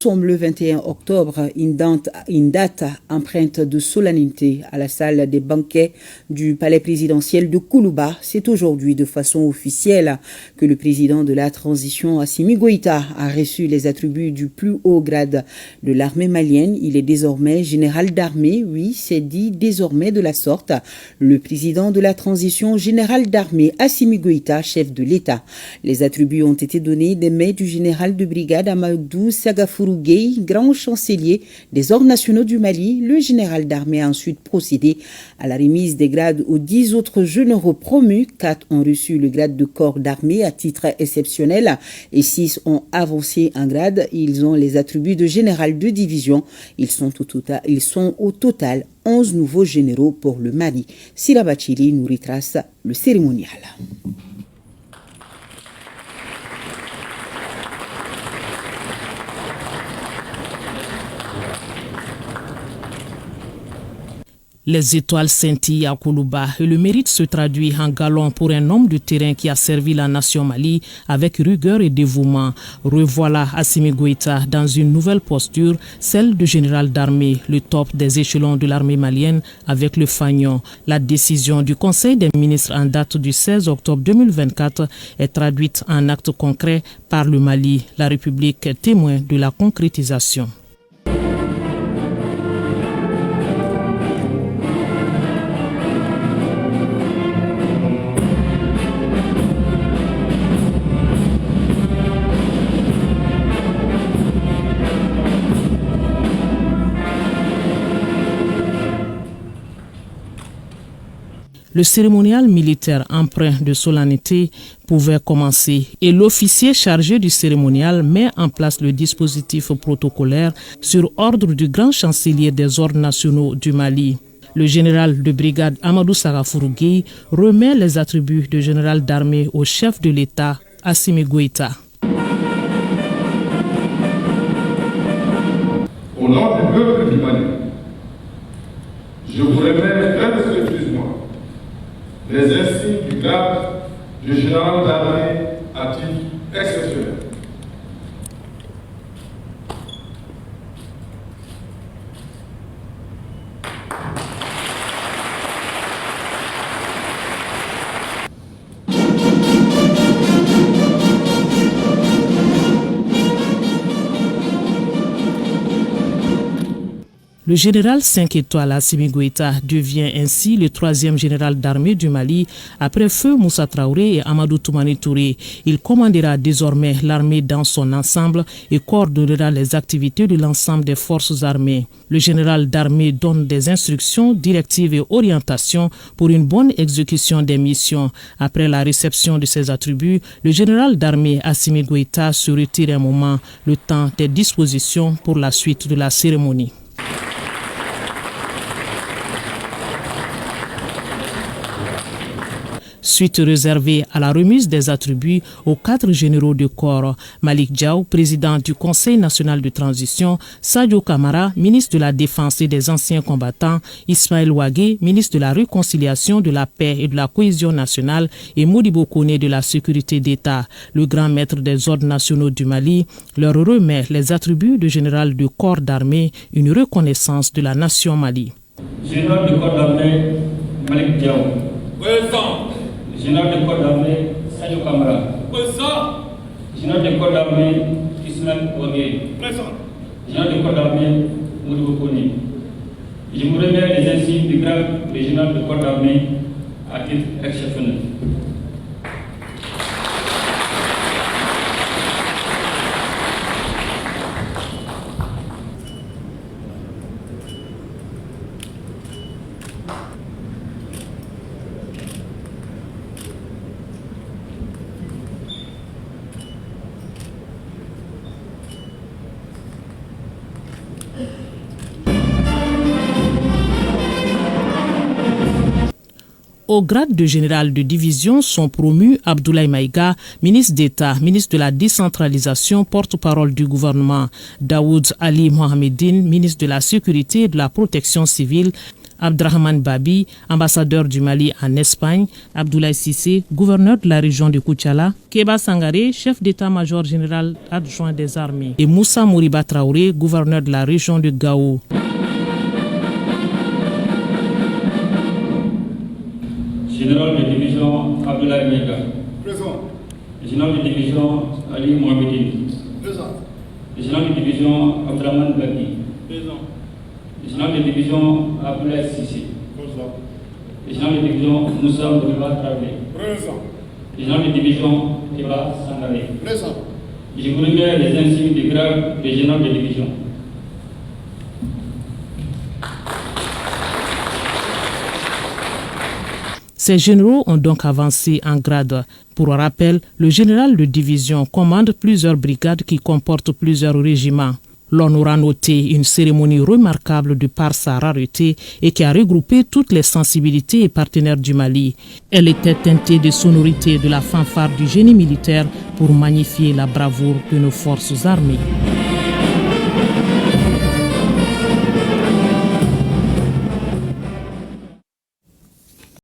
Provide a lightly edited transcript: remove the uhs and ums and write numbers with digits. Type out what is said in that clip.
tombe le 21 octobre, une date empreinte de solennité à la salle des banquets du palais présidentiel de Koulouba. C'est aujourd'hui de façon officielle que le président de la transition, Assimi Goïta, a reçu les attributs du plus haut grade de l'armée malienne. Il est désormais général d'armée. Oui, c'est dit désormais de la sorte. Le président de la transition, général d'armée, Assimi Goïta, chef de l'État. Les attributs ont été donnés des mains du général de brigade Amadou Sagafuru Gueye, grand chancelier des ordres nationaux du Mali. Le général d'armée a ensuite procédé à la remise des grades aux 10 autres généraux promus. 4 ont reçu le grade de corps d'armée à titre exceptionnel et 6 ont avancé en grade. Ils ont les attributs de général de division. Ils sont au total 11 nouveaux généraux pour le Mali. Sira Bachili nous retrace le cérémonial. Les étoiles scintillent à Koulouba et le mérite se traduit en galon pour un homme de terrain qui a servi la nation Mali avec rigueur et dévouement. Revoilà Assimi Goïta dans une nouvelle posture, celle de général d'armée, le top des échelons de l'armée malienne avec le fanion. La décision du Conseil des ministres en date du 16 octobre 2024 est traduite en actes concrets par le Mali, la République témoin de la concrétisation. Le cérémonial militaire empreint de solennité pouvait commencer et l'officier chargé du cérémonial met en place le dispositif protocolaire sur ordre du grand chancelier des ordres nationaux du Mali. Le général de brigade Amadou Sagafuru Gueye remet les attributs de général d'armée au chef de l'État, Assimi Goïta. Au nom du peuple du Mali, je vous remets très respectueusement les insignes du grade du général d'armée à titre exceptionnel. Le général 5 étoiles Assimi Goïta devient ainsi le 3e général d'armée du Mali après feu Moussa Traoré et Amadou Toumani Touré. Il commandera désormais l'armée dans son ensemble et coordonnera les activités de l'ensemble des forces armées. Le général d'armée donne des instructions, directives et orientations pour une bonne exécution des missions. Après la réception de ses attributs, le général d'armée Assimi Goïta se retire un moment, le temps des dispositions pour la suite de la cérémonie. Suite réservée à la remise des attributs aux 4 généraux de corps, Malik Diaw, président du Conseil national de transition, Sadio Kamara, ministre de la Défense et des anciens combattants, Ismaël Ouagé, ministre de la Réconciliation, de la Paix et de la Cohésion nationale et Modibo Kone de la Sécurité d'État. Le grand maître des ordres nationaux du Mali leur remet les attributs de général de corps d'armée, une reconnaissance de la nation Mali. Général de corps d'armée, Malik Diaw. Présent. Général de corps d'armée, Sadio Kamara. Présent. Général de corps d'armée, Ismaël Ouagé. Présent. Général de corps d'armée, Modibo Kone. Je vous remets les insignes du grade de général de corps d'armée à titre exceptionnel. Au grade de général de division sont promus Abdoulaye Maïga, ministre d'État, ministre de la décentralisation, porte-parole du gouvernement, Daoud Ali Mohamedine, ministre de la Sécurité et de la Protection civile, Abdrahman Babi, ambassadeur du Mali en Espagne, Abdoulaye Cissé, gouverneur de la région de Koutiala, Keba Sangaré, chef d'état-major général adjoint des armées, et Moussa Mouriba Traoré, gouverneur de la région de Gao. Général de division Abdoulaye Mega. Présent. Général de division Ali Mohamedine. Présent. Général de division Abdrahman Babi. Présent. Général de division Abdoulaye Sissi. Présent. Général de division Moussa Mouriba Traoré. Présent. Général de division Keba Sangaré. Présent. Je vous remets les insignes de grade des généraux de division. Ces généraux ont donc avancé en grade. Pour rappel, le général de division commande plusieurs brigades qui comportent plusieurs régiments. L'on aura noté une cérémonie remarquable de par sa rareté et qui a regroupé toutes les sensibilités et partenaires du Mali. Elle était teintée de sonorités de la fanfare du génie militaire pour magnifier la bravoure de nos forces armées.